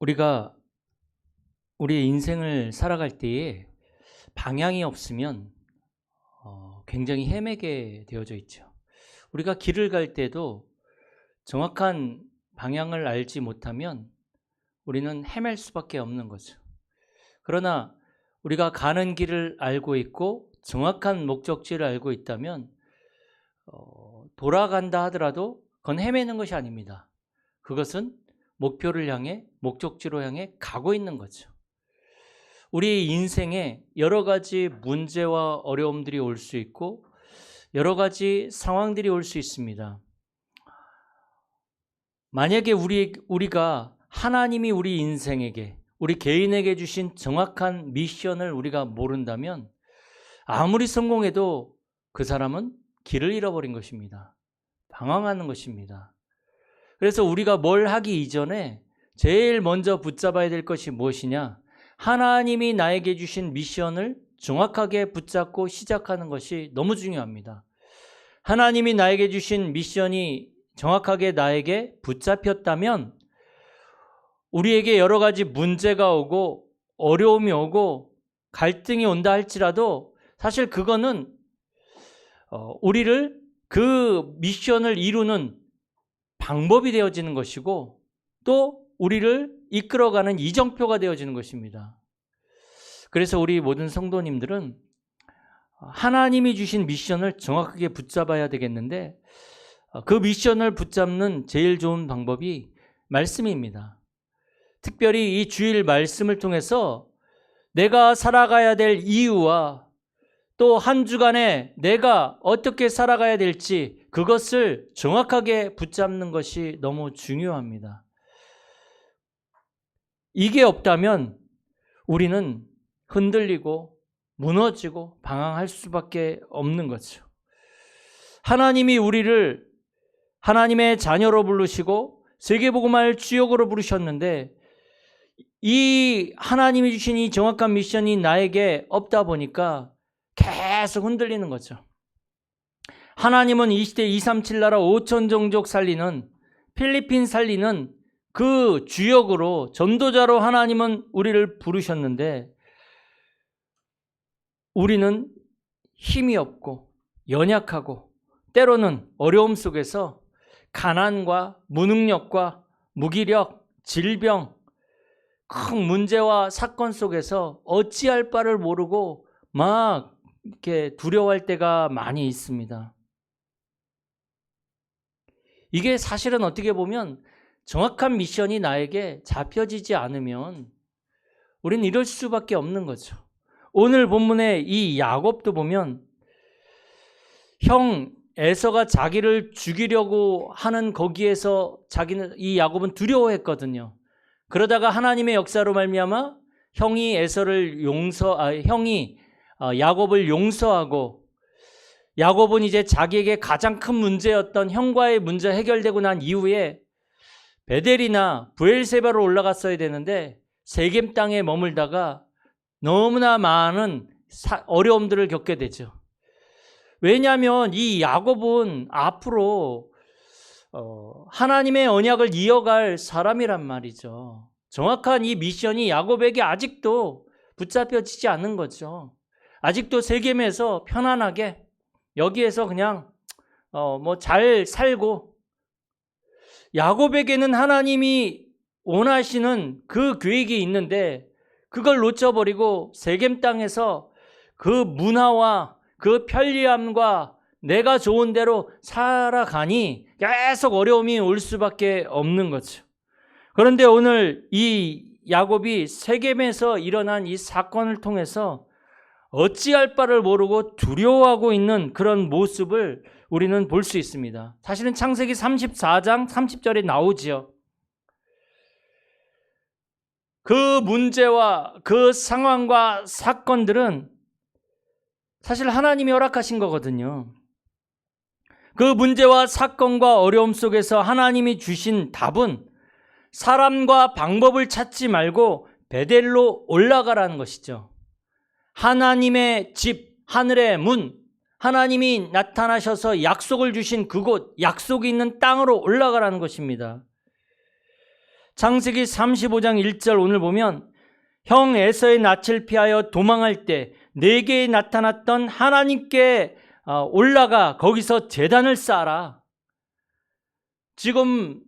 우리가 우리의 인생을 살아갈 때에 방향이 없으면 굉장히 헤매게 되어져 있죠. 우리가 길을 갈 때도 정확한 방향을 알지 못하면 우리는 헤맬 수밖에 없는 거죠. 그러나 우리가 가는 길을 알고 있고 정확한 목적지를 알고 있다면 돌아간다 하더라도 그건 헤매는 것이 아닙니다. 그것은 목표를 향해, 목적지로 향해 가고 있는 거죠. 우리 인생에 여러 가지 문제와 어려움들이 올 수 있고 여러 가지 상황들이 올 수 있습니다. 만약에 우리가 하나님이 우리 인생에게, 우리 개인에게 주신 정확한 미션을 우리가 모른다면 아무리 성공해도 그 사람은 길을 잃어버린 것입니다. 방황하는 것입니다. 그래서 우리가 뭘 하기 이전에 제일 먼저 붙잡아야 될 것이 무엇이냐? 하나님이 나에게 주신 미션을 정확하게 붙잡고 시작하는 것이 너무 중요합니다. 하나님이 나에게 주신 미션이 정확하게 나에게 붙잡혔다면 우리에게 여러 가지 문제가 오고 어려움이 오고 갈등이 온다 할지라도 사실 그거는 우리를 그 미션을 이루는 방법이 되어지는 것이고 또 우리를 이끌어가는 이정표가 되어지는 것입니다. 그래서 우리 모든 성도님들은 하나님이 주신 미션을 정확하게 붙잡아야 되겠는데 그 미션을 붙잡는 제일 좋은 방법이 말씀입니다. 특별히 이 주일 말씀을 통해서 내가 살아가야 될 이유와 또 한 주간에 내가 어떻게 살아가야 될지 그것을 정확하게 붙잡는 것이 너무 중요합니다. 이게 없다면 우리는 흔들리고 무너지고 방황할 수밖에 없는 거죠. 하나님이 우리를 하나님의 자녀로 부르시고 세계복음화의 주역으로 부르셨는데 이 하나님이 주신 이 정확한 미션이 나에게 없다 보니까 계속 흔들리는 거죠. 하나님은 이 시대 237 나라 5천 종족 살리는 필리핀 살리는 그 주역으로 전도자로 하나님은 우리를 부르셨는데 우리는 힘이 없고 연약하고 때로는 어려움 속에서 가난과 무능력과 무기력, 질병, 큰 문제와 사건 속에서 어찌할 바를 모르고 막 이렇게 두려워할 때가 많이 있습니다. 이게 사실은 어떻게 보면 정확한 미션이 나에게 잡혀지지 않으면 우리는 이럴 수밖에 없는 거죠. 오늘 본문의 이 야곱도 보면 형 에서가 자기를 죽이려고 하는 거기에서 이 야곱은 두려워했거든요. 그러다가 하나님의 역사로 말미암아 형이 야곱을 용서하고 야곱은 이제 자기에게 가장 큰 문제였던 형과의 문제 해결되고 난 이후에 베델이나 브엘세바로 올라갔어야 되는데 세겜 땅에 머물다가 너무나 많은 어려움들을 겪게 되죠. 왜냐하면 이 야곱은 앞으로 하나님의 언약을 이어갈 사람이란 말이죠. 정확한 이 미션이 야곱에게 아직도 붙잡혀지지 않는 거죠. 아직도 세겜에서 편안하게 여기에서 그냥 잘 살고 야곱에게는 하나님이 원하시는 그 계획이 있는데 그걸 놓쳐버리고 세겜 땅에서 그 문화와 그 편리함과 내가 좋은 대로 살아가니 계속 어려움이 올 수밖에 없는 거죠. 그런데 오늘 이 야곱이 세겜에서 일어난 이 사건을 통해서 어찌할 바를 모르고 두려워하고 있는 그런 모습을 우리는 볼 수 있습니다. 사실은 창세기 34장 30절에 나오지요. 그 문제와 그 상황과 사건들은 사실 하나님이 허락하신 거거든요. 그 문제와 사건과 어려움 속에서 하나님이 주신 답은 사람과 방법을 찾지 말고 베델로 올라가라는 것이죠. 하나님의 집, 하늘의 문, 하나님이 나타나셔서 약속을 주신 그곳, 약속이 있는 땅으로 올라가라는 것입니다. 창세기 35장 1절 오늘 보면 형 에서의 낯을 피하여 도망할 때 내게 나타났던 하나님께 올라가 거기서 제단을 쌓아라. 지금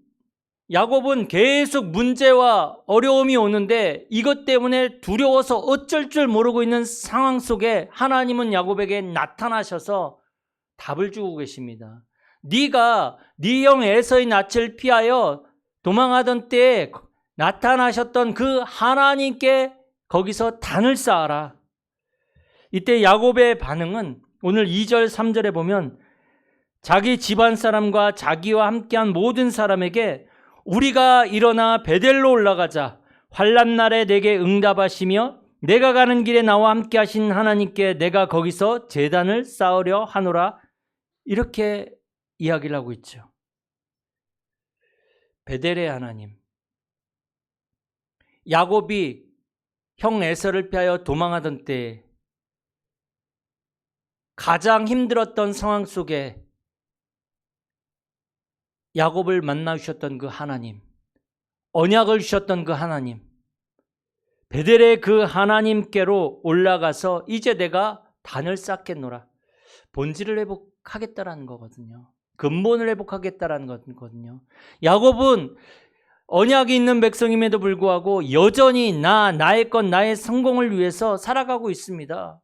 야곱은 계속 문제와 어려움이 오는데 이것 때문에 두려워서 어쩔 줄 모르고 있는 상황 속에 하나님은 야곱에게 나타나셔서 답을 주고 계십니다. 네가 네 형 에서의 낯을 피하여 도망하던 때에 나타나셨던 그 하나님께 거기서 단을 쌓아라. 이때 야곱의 반응은 오늘 2절 3절에 보면 자기 집안 사람과 자기와 함께한 모든 사람에게 우리가 일어나 베델로 올라가자. 환난 날에 내게 응답하시며 내가 가는 길에 나와 함께 하신 하나님께 내가 거기서 제단을 쌓으려 하노라. 이렇게 이야기를 하고 있죠. 베델의 하나님. 야곱이 형 에서를 피하여 도망하던 때 가장 힘들었던 상황 속에 야곱을 만나 주셨던 그 하나님, 언약을 주셨던 그 하나님, 베델의 그 하나님께로 올라가서 이제 내가 단을 쌓겠노라. 본질을 회복하겠다라는 거거든요. 근본을 회복하겠다라는 거거든요. 야곱은 언약이 있는 백성임에도 불구하고 여전히 나의 것, 나의 성공을 위해서 살아가고 있습니다.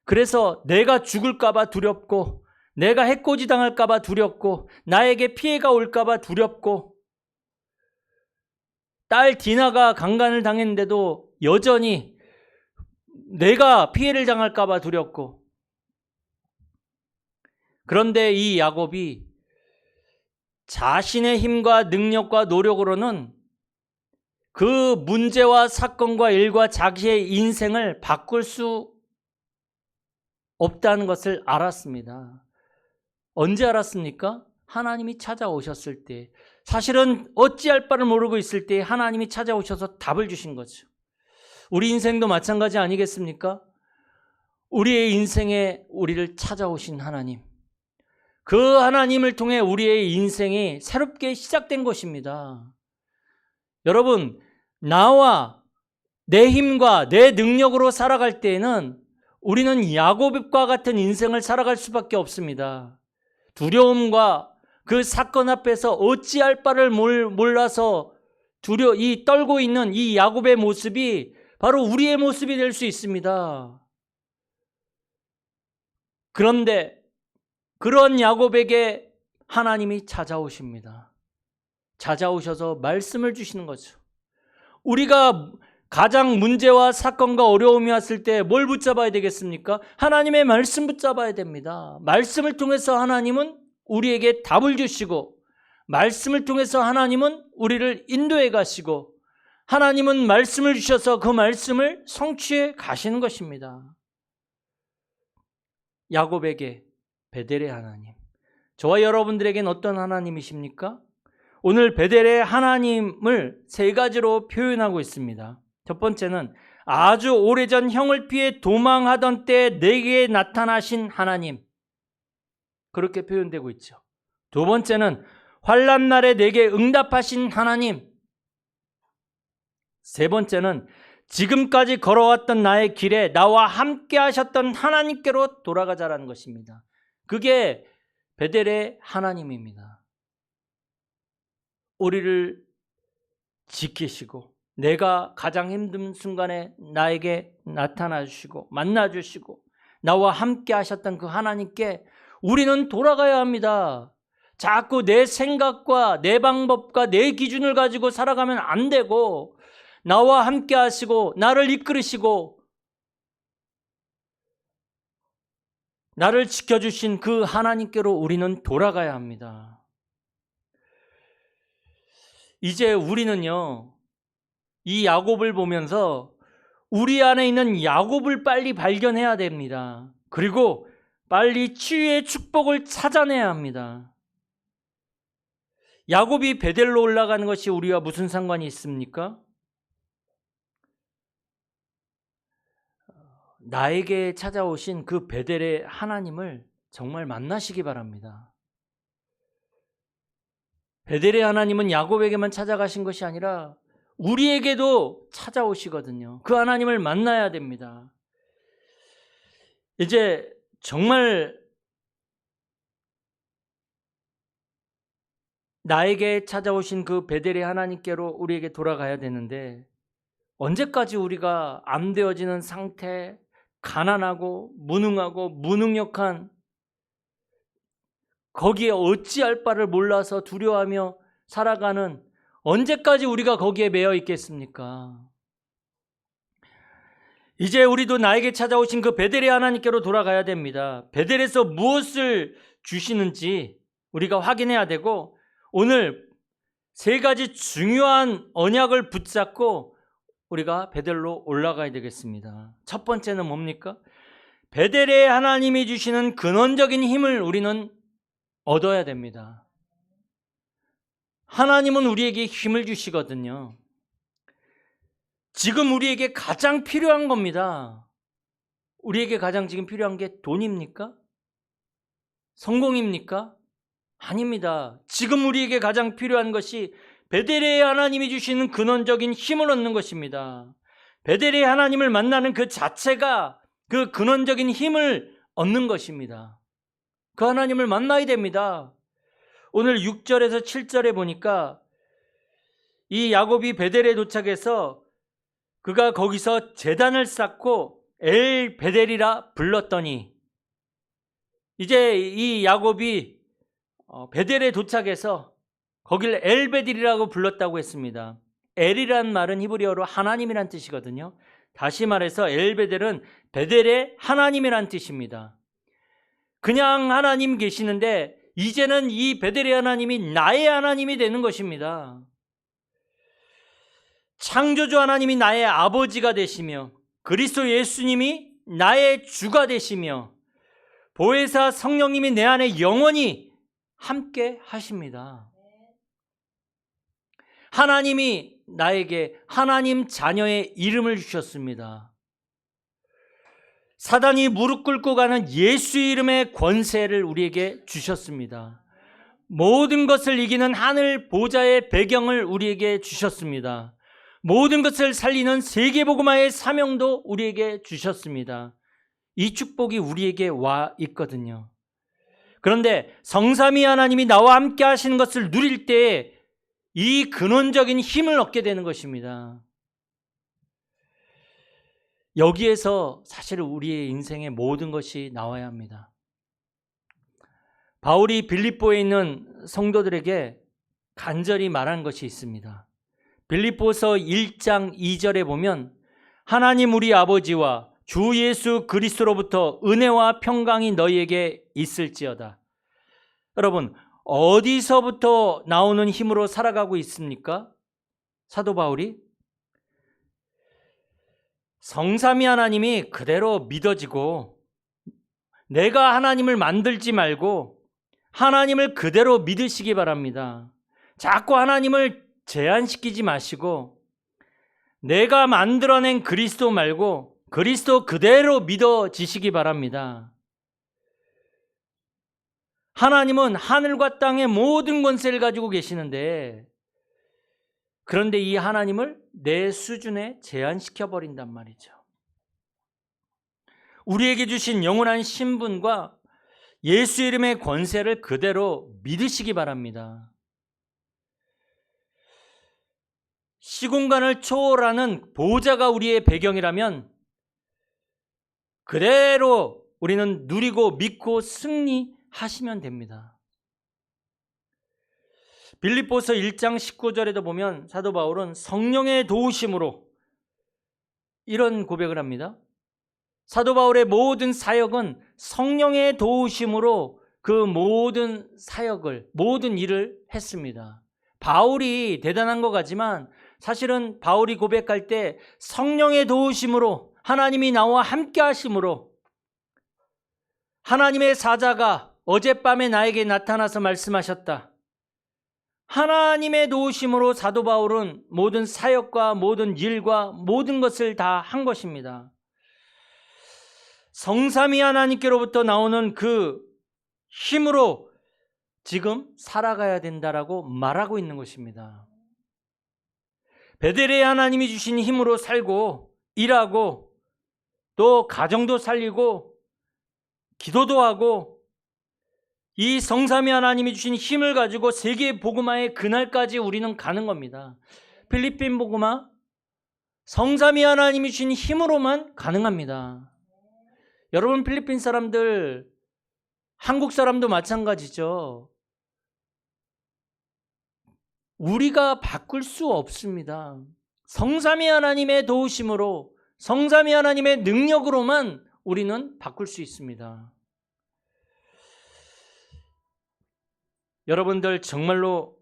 그래서 내가 죽을까 봐 두렵고 내가 해코지 당할까 봐 두렵고 나에게 피해가 올까 봐 두렵고 딸 디나가 강간을 당했는데도 여전히 내가 피해를 당할까 봐 두렵고 그런데 이 야곱이 자신의 힘과 능력과 노력으로는 그 문제와 사건과 일과 자기의 인생을 바꿀 수 없다는 것을 알았습니다. 언제 알았습니까? 하나님이 찾아오셨을 때. 사실은 어찌할 바를 모르고 있을 때 하나님이 찾아오셔서 답을 주신 거죠. 우리 인생도 마찬가지 아니겠습니까? 우리의 인생에 우리를 찾아오신 하나님. 그 하나님을 통해 우리의 인생이 새롭게 시작된 것입니다. 여러분, 나와 내 힘과 내 능력으로 살아갈 때에는 우리는 야곱과 같은 인생을 살아갈 수밖에 없습니다. 두려움과 그 사건 앞에서 어찌할 바를 몰라서 떨고 있는 이 야곱의 모습이 바로 우리의 모습이 될 수 있습니다. 그런데 그런 야곱에게 하나님이 찾아오십니다. 찾아오셔서 말씀을 주시는 거죠. 우리가 가장 문제와 사건과 어려움이 왔을 때 뭘 붙잡아야 되겠습니까? 하나님의 말씀 붙잡아야 됩니다. 말씀을 통해서 하나님은 우리에게 답을 주시고 말씀을 통해서 하나님은 우리를 인도해 가시고 하나님은 말씀을 주셔서 그 말씀을 성취해 가시는 것입니다. 야곱에게 베델의 하나님, 저와 여러분들에겐 어떤 하나님이십니까? 오늘 베델의 하나님을 세 가지로 표현하고 있습니다. 첫 번째는 아주 오래전 형을 피해 도망하던 때 내게 나타나신 하나님, 그렇게 표현되고 있죠. 두 번째는 환난 날에 내게 응답하신 하나님. 세 번째는 지금까지 걸어왔던 나의 길에 나와 함께 하셨던 하나님께로 돌아가자라는 것입니다. 그게 베델의 하나님입니다. 우리를 지키시고 내가 가장 힘든 순간에 나에게 나타나 주시고 만나 주시고 나와 함께 하셨던 그 하나님께 우리는 돌아가야 합니다. 자꾸 내 생각과 내 방법과 내 기준을 가지고 살아가면 안 되고 나와 함께 하시고 나를 이끌으시고 나를 지켜주신 그 하나님께로 우리는 돌아가야 합니다. 이제 우리는요, 이 야곱을 보면서 우리 안에 있는 야곱을 빨리 발견해야 됩니다. 그리고 빨리 치유의 축복을 찾아내야 합니다. 야곱이 베델로 올라가는 것이 우리와 무슨 상관이 있습니까? 나에게 찾아오신 그 베델의 하나님을 정말 만나시기 바랍니다. 베델의 하나님은 야곱에게만 찾아가신 것이 아니라 우리에게도 찾아오시거든요. 그 하나님을 만나야 됩니다. 이제 정말 나에게 찾아오신 그 베델의 하나님께로 우리에게 돌아가야 되는데, 언제까지 우리가 암되어지는 상태, 가난하고 무능하고 무능력한, 거기에 어찌할 바를 몰라서 두려워하며 살아가는, 언제까지 우리가 거기에 매여 있겠습니까? 이제 우리도 나에게 찾아오신 그 베델의 하나님께로 돌아가야 됩니다. 베델에서 무엇을 주시는지 우리가 확인해야 되고, 오늘 세 가지 중요한 언약을 붙잡고 우리가 베델로 올라가야 되겠습니다. 첫 번째는 뭡니까? 베델의 하나님이 주시는 근원적인 힘을 우리는 얻어야 됩니다. 하나님은 우리에게 힘을 주시거든요. 지금 우리에게 가장 필요한 겁니다. 우리에게 가장 지금 필요한 게 돈입니까? 성공입니까? 아닙니다. 지금 우리에게 가장 필요한 것이 베델의 하나님이 주시는 근원적인 힘을 얻는 것입니다. 베델의 하나님을 만나는 그 자체가 그 근원적인 힘을 얻는 것입니다. 그 하나님을 만나야 됩니다. 오늘 6절에서 7절에 보니까 이 야곱이 베델에 도착해서 그가 거기서 제단을 쌓고 엘 베델이라 불렀더니, 이제 이 야곱이 베델에 도착해서 거길 엘 베델이라고 불렀다고 했습니다. 엘이란 말은 히브리어로 하나님이란 뜻이거든요. 다시 말해서 엘 베델은 베델의 하나님이란 뜻입니다. 그냥 하나님 계시는데 이제는 이 베델의 하나님이 나의 하나님이 되는 것입니다. 창조주 하나님이 나의 아버지가 되시며 그리스도 예수님이 나의 주가 되시며 보혜사 성령님이 내 안에 영원히 함께 하십니다. 하나님이 나에게 하나님 자녀의 이름을 주셨습니다. 사단이 무릎 꿇고 가는 예수의 이름의 권세를 우리에게 주셨습니다. 모든 것을 이기는 하늘 보좌의 배경을 우리에게 주셨습니다. 모든 것을 살리는 세계복음화의 사명도 우리에게 주셨습니다. 이 축복이 우리에게 와 있거든요. 그런데 성삼위 하나님이 나와 함께 하시는 것을 누릴 때 이 근원적인 힘을 얻게 되는 것입니다. 여기에서 사실 우리의 인생의 모든 것이 나와야 합니다. 바울이 빌립보에 있는 성도들에게 간절히 말한 것이 있습니다. 빌립보서 1장 2절에 보면 하나님 우리 아버지와 주 예수 그리스도로부터 은혜와 평강이 너희에게 있을지어다. 여러분, 어디서부터 나오는 힘으로 살아가고 있습니까? 사도 바울이 성삼위 하나님이 그대로 믿어지고, 내가 하나님을 만들지 말고 하나님을 그대로 믿으시기 바랍니다. 자꾸 하나님을 제한시키지 마시고 내가 만들어낸 그리스도 말고 그리스도 그대로 믿어지시기 바랍니다. 하나님은 하늘과 땅의 모든 권세를 가지고 계시는데, 그런데 이 하나님을 내 수준에 제한시켜 버린단 말이죠. 우리에게 주신 영원한 신분과 예수 이름의 권세를 그대로 믿으시기 바랍니다. 시공간을 초월하는 보좌가 우리의 배경이라면 그대로 우리는 누리고 믿고 승리하시면 됩니다. 빌립보서 1장 19절에도 보면 사도 바울은 성령의 도우심으로 이런 고백을 합니다. 사도 바울의 모든 사역은 성령의 도우심으로 그 모든 사역을, 모든 일을 했습니다. 바울이 대단한 것 같지만 사실은 바울이 고백할 때 성령의 도우심으로, 하나님이 나와 함께 하심으로, 하나님의 사자가 어젯밤에 나에게 나타나서 말씀하셨다. 하나님의 도우심으로 사도 바울은 모든 사역과 모든 일과 모든 것을 다 한 것입니다. 성삼위 하나님께로부터 나오는 그 힘으로 지금 살아가야 된다라고 말하고 있는 것입니다. 베델에 하나님이 주신 힘으로 살고 일하고 또 가정도 살리고 기도도 하고 이 성삼위 하나님이 주신 힘을 가지고 세계 복음화의 그날까지 우리는 가는 겁니다. 필리핀 복음화 성삼위 하나님이 주신 힘으로만 가능합니다. 여러분, 필리핀 사람들, 한국 사람도 마찬가지죠. 우리가 바꿀 수 없습니다. 성삼위 하나님의 도우심으로, 성삼위 하나님의 능력으로만 우리는 바꿀 수 있습니다. 여러분들 정말로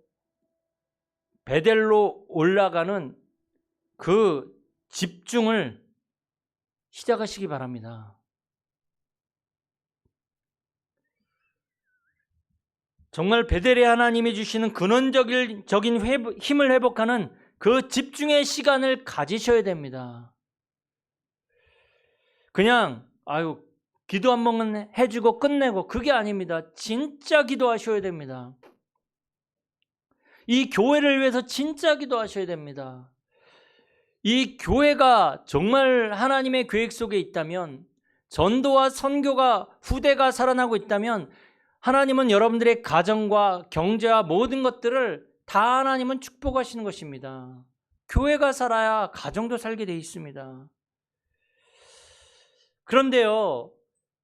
베델로 올라가는 그 집중을 시작하시기 바랍니다. 정말 베델에 하나님이 주시는 근원적인 힘을 회복하는 그 집중의 시간을 가지셔야 됩니다. 그냥 기도 한 번만 해주고 끝내고 그게 아닙니다. 진짜 기도하셔야 됩니다. 이 교회를 위해서 진짜 기도하셔야 됩니다. 이 교회가 정말 하나님의 계획 속에 있다면, 전도와 선교가 후대가 살아나고 있다면 하나님은 여러분들의 가정과 경제와 모든 것들을 다 하나님은 축복하시는 것입니다. 교회가 살아야 가정도 살게 돼 있습니다. 그런데요,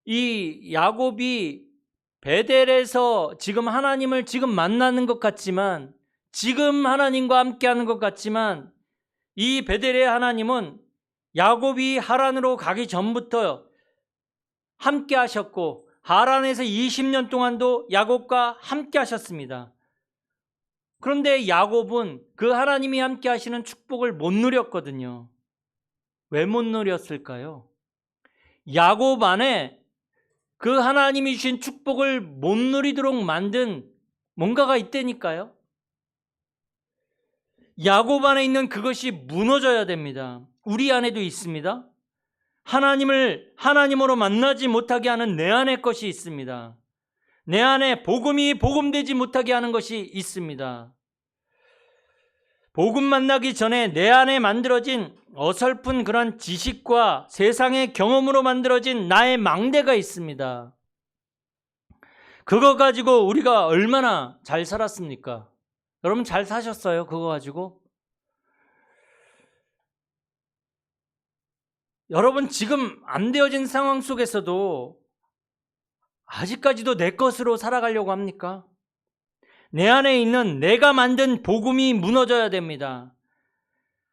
이 야곱이 베델에서 지금 하나님을 지금 만나는 것 같지만, 지금 하나님과 함께하는 것 같지만, 이 베델의 하나님은 야곱이 하란으로 가기 전부터 함께 하셨고 하란에서 20년 동안도 야곱과 함께 하셨습니다. 그런데 야곱은 그 하나님이 함께 하시는 축복을 못 누렸거든요. 왜 못 누렸을까요? 야곱 안에 그 하나님이 주신 축복을 못 누리도록 만든 뭔가가 있다니까요. 야곱 안에 있는 그것이 무너져야 됩니다. 우리 안에도 있습니다. 하나님으로 만나지 못하게 하는 내 안에 것이 있습니다. 내 안에 복음이 복음되지 못하게 하는 것이 있습니다. 복음 만나기 전에 내 안에 만들어진 어설픈 그런 지식과 세상의 경험으로 만들어진 나의 망대가 있습니다. 그거 가지고 우리가 얼마나 잘 살았습니까? 여러분 잘 사셨어요? 그거 가지고? 여러분 지금 안 되어진 상황 속에서도 아직까지도 내 것으로 살아가려고 합니까? 내 안에 있는 내가 만든 복음이 무너져야 됩니다.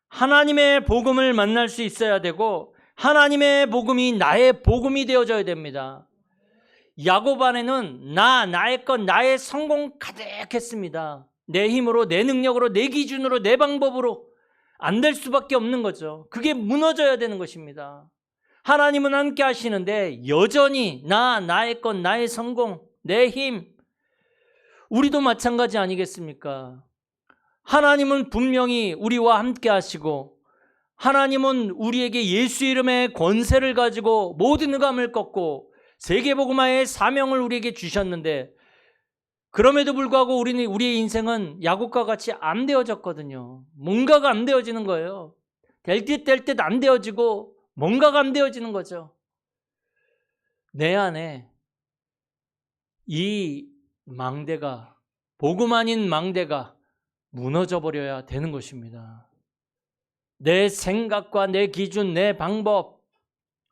하나님의 복음을 만날 수 있어야 되고 하나님의 복음이 나의 복음이 되어져야 됩니다. 야곱 안에는 나의 것, 나의 성공 가득했습니다. 내 힘으로, 내 능력으로, 내 기준으로, 내 방법으로 안 될 수밖에 없는 거죠. 그게 무너져야 되는 것입니다. 하나님은 함께 하시는데 여전히 나의 것, 나의 성공, 내 힘, 우리도 마찬가지 아니겠습니까? 하나님은 분명히 우리와 함께 하시고 하나님은 우리에게 예수 이름의 권세를 가지고 모든 흑암을 꺾고 세계복음화의 사명을 우리에게 주셨는데 그럼에도 불구하고 우리의 인생은 야곱과 같이 안 되어졌거든요. 뭔가가 안 되어지는 거예요. 될 듯 안 되어지고 뭔가가 안 되어지는 거죠. 내 안에 이 망대가, 복음 아닌 망대가 무너져 버려야 되는 것입니다. 내 생각과 내 기준, 내 방법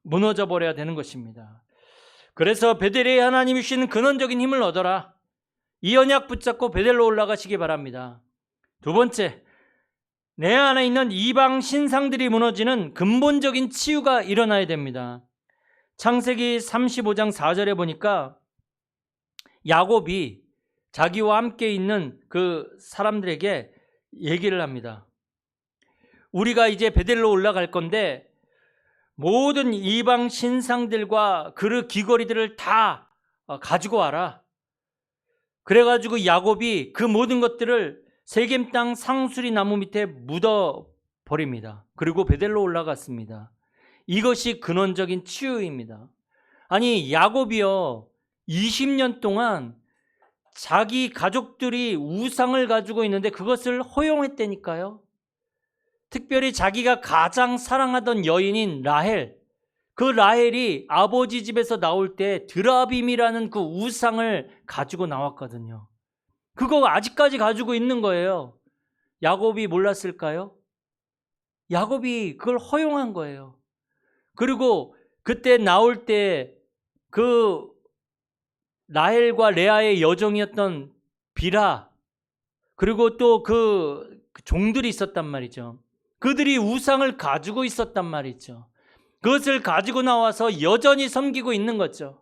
무너져 버려야 되는 것입니다. 그래서 베델에 하나님이 주시는 근원적인 힘을 얻어라. 이 언약 붙잡고 베델로 올라가시기 바랍니다. 두 번째, 내 안에 있는 이방 신상들이 무너지는 근본적인 치유가 일어나야 됩니다. 창세기 35장 4절에 보니까 야곱이 자기와 함께 있는 그 사람들에게 얘기를 합니다. 우리가 이제 베델로 올라갈 건데 모든 이방 신상들과 그릇 귀걸이들을 다 가지고 와라. 그래가지고 야곱이 그 모든 것들을 세겜 땅 상수리 나무 밑에 묻어버립니다. 그리고 베델로 올라갔습니다. 이것이 근원적인 치유입니다. 아니 야곱이요 20년 동안 자기 가족들이 우상을 가지고 있는데 그것을 허용했다니까요. 특별히 자기가 가장 사랑하던 여인인 라헬, 그 라헬이 아버지 집에서 나올 때 드라빔이라는 그 우상을 가지고 나왔거든요. 그거 아직까지 가지고 있는 거예요. 야곱이 몰랐을까요? 야곱이 그걸 허용한 거예요. 그리고 그때 나올 때 그 라헬과 레아의 여종이었던 비라, 그리고 또 그 종들이 있었단 말이죠. 그들이 우상을 가지고 있었단 말이죠. 그것을 가지고 나와서 여전히 섬기고 있는 거죠.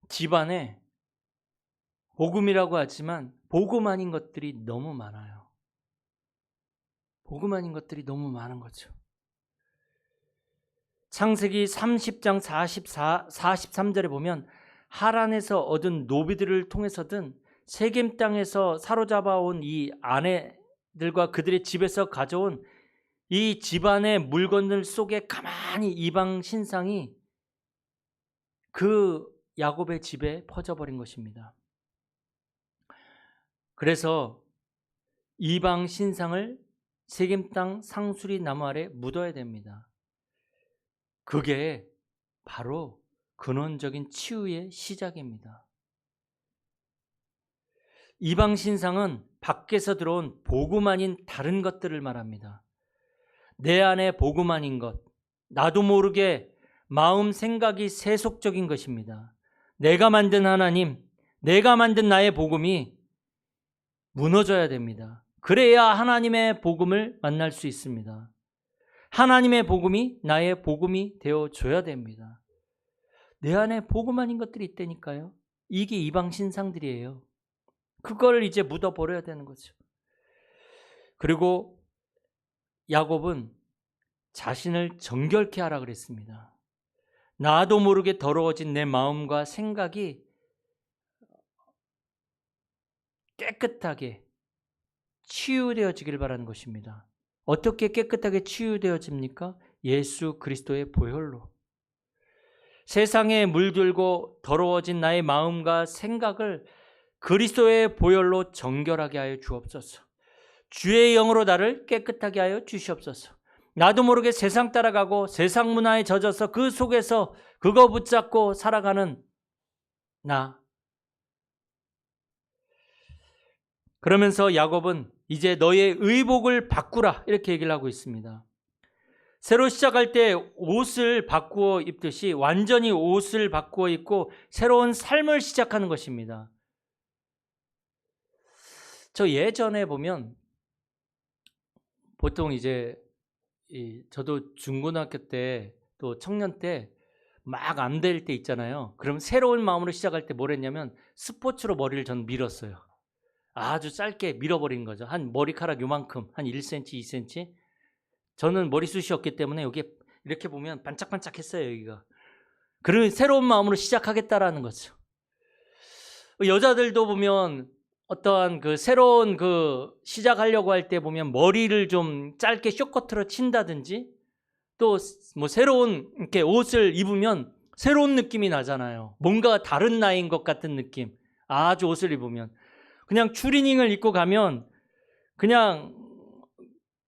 집안에 복음이라고 하지만 복음 아닌 것들이 너무 많아요. 복음 아닌 것들이 너무 많은 거죠. 창세기 30장 43절에 보면 하란에서 얻은 노비들을 통해서든 세겜 땅에서 사로잡아온 이 아내들과 그들의 집에서 가져온 이 집안의 물건들 속에 가만히 이방 신상이 그 야곱의 집에 퍼져버린 것입니다. 그래서 이방 신상을 세겜 땅 상수리 나무 아래 묻어야 됩니다. 그게 바로 근원적인 치유의 시작입니다. 이방 신상은 밖에서 들어온 복음 아닌 다른 것들을 말합니다. 내 안에 복음 아닌 것, 나도 모르게 마음 생각이 세속적인 것입니다. 내가 만든 하나님, 내가 만든 나의 복음이 무너져야 됩니다. 그래야 하나님의 복음을 만날 수 있습니다. 하나님의 복음이 나의 복음이 되어줘야 됩니다. 내 안에 복음 아닌 것들이 있다니까요. 이게 이방 신상들이에요. 그걸 이제 묻어버려야 되는 거죠. 그리고 야곱은 자신을 정결케 하라 그랬습니다. 나도 모르게 더러워진 내 마음과 생각이 깨끗하게 치유되어지길 바라는 것입니다. 어떻게 깨끗하게 치유되어집니까? 예수 그리스도의 보혈로. 세상에 물들고 더러워진 나의 마음과 생각을 그리스도의 보혈로 정결하게 하여 주옵소서. 주의 영으로 나를 깨끗하게 하여 주시옵소서. 나도 모르게 세상 따라가고 세상 문화에 젖어서 그 속에서 그거 붙잡고 살아가는 나. 그러면서 야곱은 이제 너의 의복을 바꾸라 이렇게 얘기를 하고 있습니다. 새로 시작할 때 옷을 바꾸어 입듯이 완전히 옷을 바꾸어 입고 새로운 삶을 시작하는 것입니다. 저 예전에 보면 보통 이제 저도 중고등학교 때 또 청년 때 막 안 될 때 있잖아요. 그럼 새로운 마음으로 시작할 때 뭘 했냐면 스포츠로 머리를 전 밀었어요. 아주 짧게 밀어버린 거죠. 한 머리카락 요만큼, 한 1cm, 2cm. 저는 머리숱이 없기 때문에 여기 이렇게 보면 반짝반짝했어요, 여기가. 그런 새로운 마음으로 시작하겠다라는 거죠. 여자들도 보면 어떠한 그 새로운 그 시작하려고 할 때 보면 머리를 좀 짧게 쇼커트로 친다든지 또 뭐 새로운 이렇게 옷을 입으면 새로운 느낌이 나잖아요. 뭔가 다른 나이인 것 같은 느낌. 아주 옷을 입으면. 그냥 추리닝을 입고 가면 그냥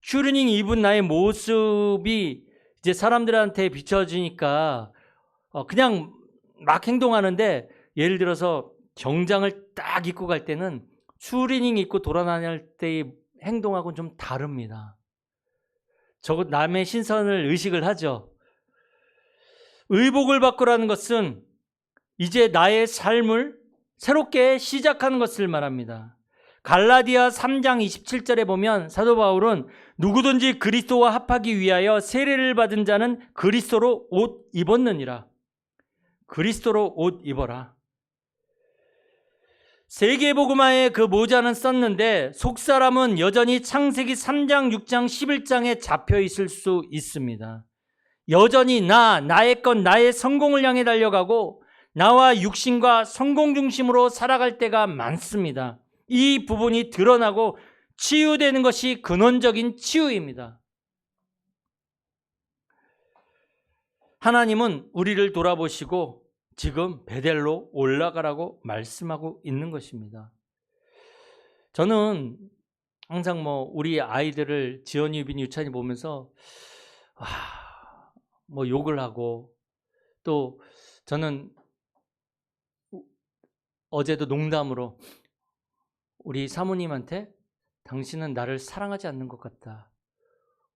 추리닝 입은 나의 모습이 이제 사람들한테 비춰지니까 그냥 막 행동하는데 예를 들어서 정장을 딱 입고 갈 때는 추리닝 입고 돌아다닐 때의 행동하고는 좀 다릅니다. 저거 남의 신선을 의식을 하죠. 의복을 바꾸라는 것은 이제 나의 삶을 새롭게 시작하는 것을 말합니다. 갈라디아 3장 27절에 보면 사도 바울은 누구든지 그리스도와 합하기 위하여 세례를 받은 자는 그리스도로 옷 입었느니라. 그리스도로 옷 입어라. 세계복음화의 그 모자는 썼는데 속사람은 여전히 창세기 3장, 6장, 11장에 잡혀 있을 수 있습니다. 여전히 나의 것, 나의 성공을 향해 달려가고 나와 육신과 성공 중심으로 살아갈 때가 많습니다. 이 부분이 드러나고 치유되는 것이 근원적인 치유입니다. 하나님은 우리를 돌아보시고 지금 베델로 올라가라고 말씀하고 있는 것입니다. 저는 항상 우리 아이들을 지연이, 유빈이, 유찬이 보면서 욕을 하고, 또 저는 어제도 농담으로 우리 사모님한테 당신은 나를 사랑하지 않는 것 같다.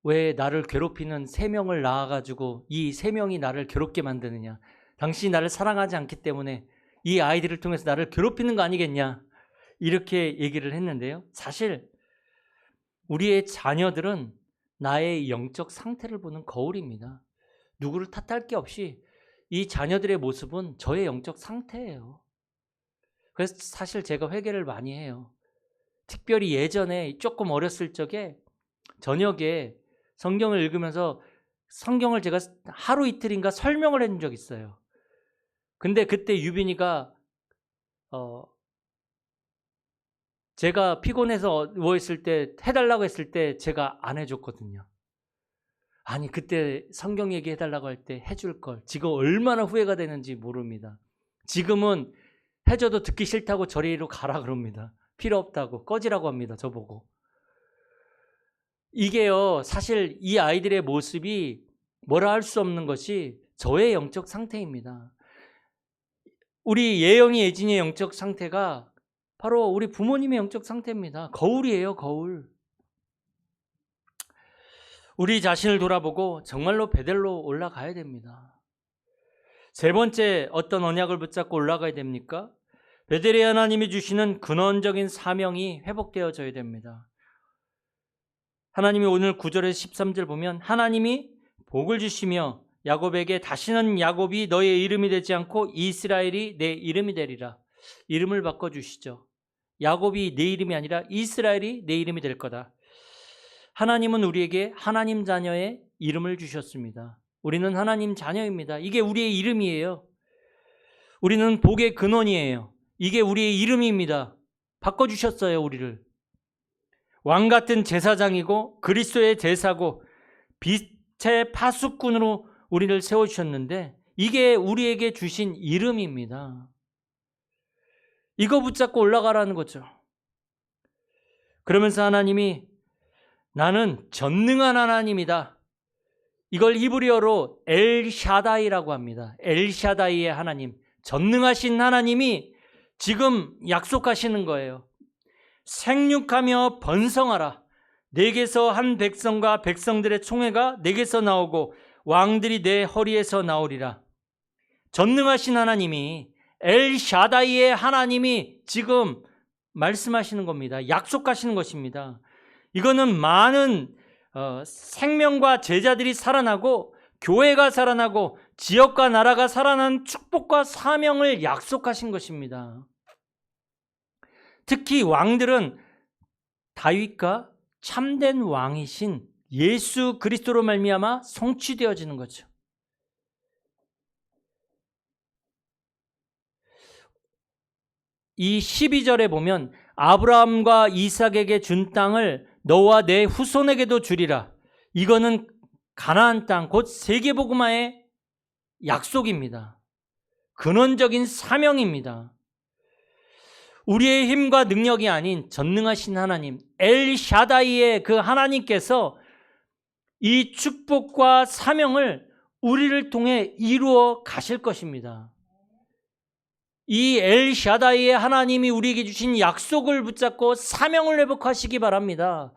왜 나를 괴롭히는 3명을 낳아가지고 이 3명이 나를 괴롭게 만드느냐. 당신이 나를 사랑하지 않기 때문에 이 아이들을 통해서 나를 괴롭히는 거 아니겠냐. 이렇게 얘기를 했는데요. 사실 우리의 자녀들은 나의 영적 상태를 보는 거울입니다. 누구를 탓할 게 없이 이 자녀들의 모습은 저의 영적 상태예요. 그래서 사실 제가 회개를 많이 해요. 특별히 예전에 조금 어렸을 적에 저녁에 성경을 읽으면서 성경을 제가 하루 이틀인가 설명을 해준 적 있어요. 근데 그때 유빈이가 제가 피곤해서 누워있을 때 해달라고 했을 때 제가 안 해줬거든요. 아니, 그때 성경 얘기해달라고 할 때 해줄 걸. 지금 얼마나 후회가 되는지 모릅니다. 지금은 해줘도 듣기 싫다고 저리로 가라 그럽니다. 필요 없다고 꺼지라고 합니다. 저보고. 이게요, 사실 이 아이들의 모습이 뭐라 할 수 없는 것이 저의 영적 상태입니다. 우리 예영이, 예진이의 영적 상태가 바로 우리 부모님의 영적 상태입니다. 거울이에요, 거울. 우리 자신을 돌아보고 정말로 베델로 올라가야 됩니다. 세 번째, 어떤 언약을 붙잡고 올라가야 됩니까? 베델의 하나님이 주시는 근원적인 사명이 회복되어져야 됩니다. 하나님이 오늘 9절에서 13절 보면 하나님이 복을 주시며 야곱에게 다시는 야곱이 너의 이름이 되지 않고 이스라엘이 내 이름이 되리라. 이름을 바꿔주시죠. 야곱이 내 이름이 아니라 이스라엘이 내 이름이 될 거다. 하나님은 우리에게 하나님 자녀의 이름을 주셨습니다. 우리는 하나님 자녀입니다. 이게 우리의 이름이에요. 우리는 복의 근원이에요. 이게 우리의 이름입니다. 바꿔주셨어요, 우리를. 왕같은 제사장이고 그리스도의 제사고 빛의 파수꾼으로 우리를 세워주셨는데 이게 우리에게 주신 이름입니다. 이거 붙잡고 올라가라는 거죠. 그러면서 하나님이 나는 전능한 하나님이다. 이걸 히브리어로 엘샤다이라고 합니다. 엘샤다이의 하나님, 전능하신 하나님이 지금 약속하시는 거예요. 생육하며 번성하라. 내게서 한 백성과 백성들의 총회가 내게서 나오고 왕들이 내 허리에서 나오리라. 전능하신 하나님이, 엘샤다이의 하나님이 지금 말씀하시는 겁니다. 약속하시는 것입니다. 이거는 많은 생명과 제자들이 살아나고 교회가 살아나고 지역과 나라가 살아난 축복과 사명을 약속하신 것입니다. 특히 왕들은 다윗과 참된 왕이신 예수 그리스도로 말미암아 성취되어지는 거죠. 이 12절에 보면 아브라함과 이삭에게 준 땅을 너와 내 후손에게도 주리라. 이거는 가나안 땅, 곧 세계복음화의 약속입니다. 근원적인 사명입니다. 우리의 힘과 능력이 아닌 전능하신 하나님, 엘샤다이의 그 하나님께서 이 축복과 사명을 우리를 통해 이루어 가실 것입니다. 이 엘샤다이의 하나님이 우리에게 주신 약속을 붙잡고 사명을 회복하시기 바랍니다.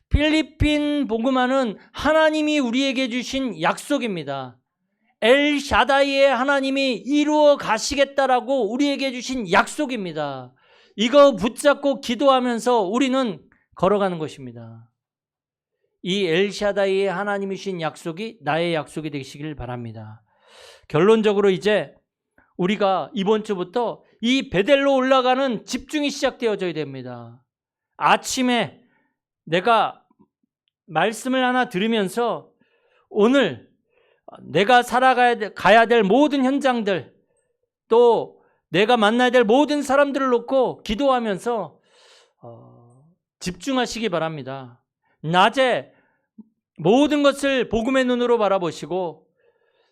필리핀 복음화는 하나님이 우리에게 주신 약속입니다. 엘샤다이의 하나님이 이루어 가시겠다라고 우리에게 주신 약속입니다. 이거 붙잡고 기도하면서 우리는 걸어가는 것입니다. 이 엘샤다이의 하나님이 주신 약속이 나의 약속이 되시길 바랍니다. 결론적으로 이제 우리가 이번 주부터 이 베델로 올라가는 집중이 시작되어져야 됩니다. 아침에 내가 말씀을 하나 들으면서 오늘 내가 가야 될 모든 현장들, 또 내가 만나야 될 모든 사람들을 놓고 기도하면서 집중하시기 바랍니다. 낮에 모든 것을 복음의 눈으로 바라보시고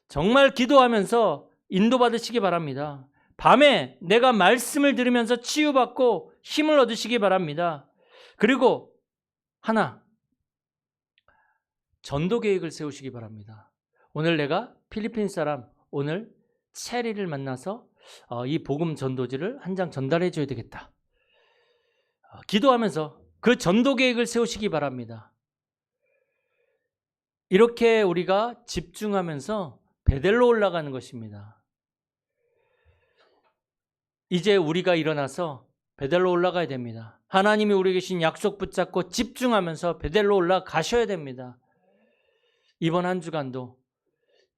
정말 기도하면서 인도받으시기 바랍니다. 밤에 내가 말씀을 들으면서 치유받고 힘을 얻으시기 바랍니다. 그리고 하나, 전도 계획을 세우시기 바랍니다. 오늘 내가 필리핀 사람, 오늘 체리를 만나서 이 복음 전도지를 한 장 전달해 줘야 되겠다. 기도하면서 그 전도 계획을 세우시기 바랍니다. 이렇게 우리가 집중하면서 베델로 올라가는 것입니다. 이제 우리가 일어나서 베델로 올라가야 됩니다. 하나님이 우리에게 주신 약속 붙잡고 집중하면서 베델로 올라가셔야 됩니다. 이번 한 주간도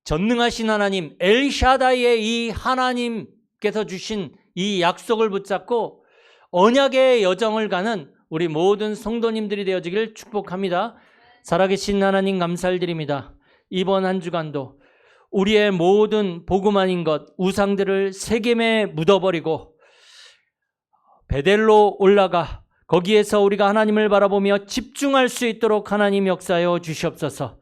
전능하신 하나님 엘샤다이의 이 하나님께서 주신 이 약속을 붙잡고 언약의 여정을 가는 우리 모든 성도님들이 되어지길 축복합니다. 살아계신 하나님 감사드립니다. 이번 한 주간도 우리의 모든 복음 아닌 것 우상들을 세겜에 묻어버리고 베델로 올라가 거기에서 우리가 하나님을 바라보며 집중할 수 있도록 하나님 역사하여 주시옵소서.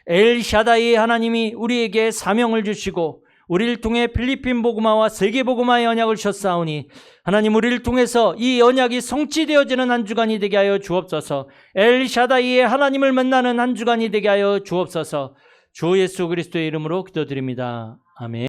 엘샤다이 하나님이 우리에게 사명을 주시고 우리를 통해 필리핀 복음화와 세계 복음화의 언약을 주셨사오니 하나님 우리를 통해서 이 언약이 성취되어지는 한 주간이 되게 하여 주옵소서. 엘샤다이의 하나님을 만나는 한 주간이 되게 하여 주옵소서. 주 예수 그리스도의 이름으로 기도드립니다. 아멘.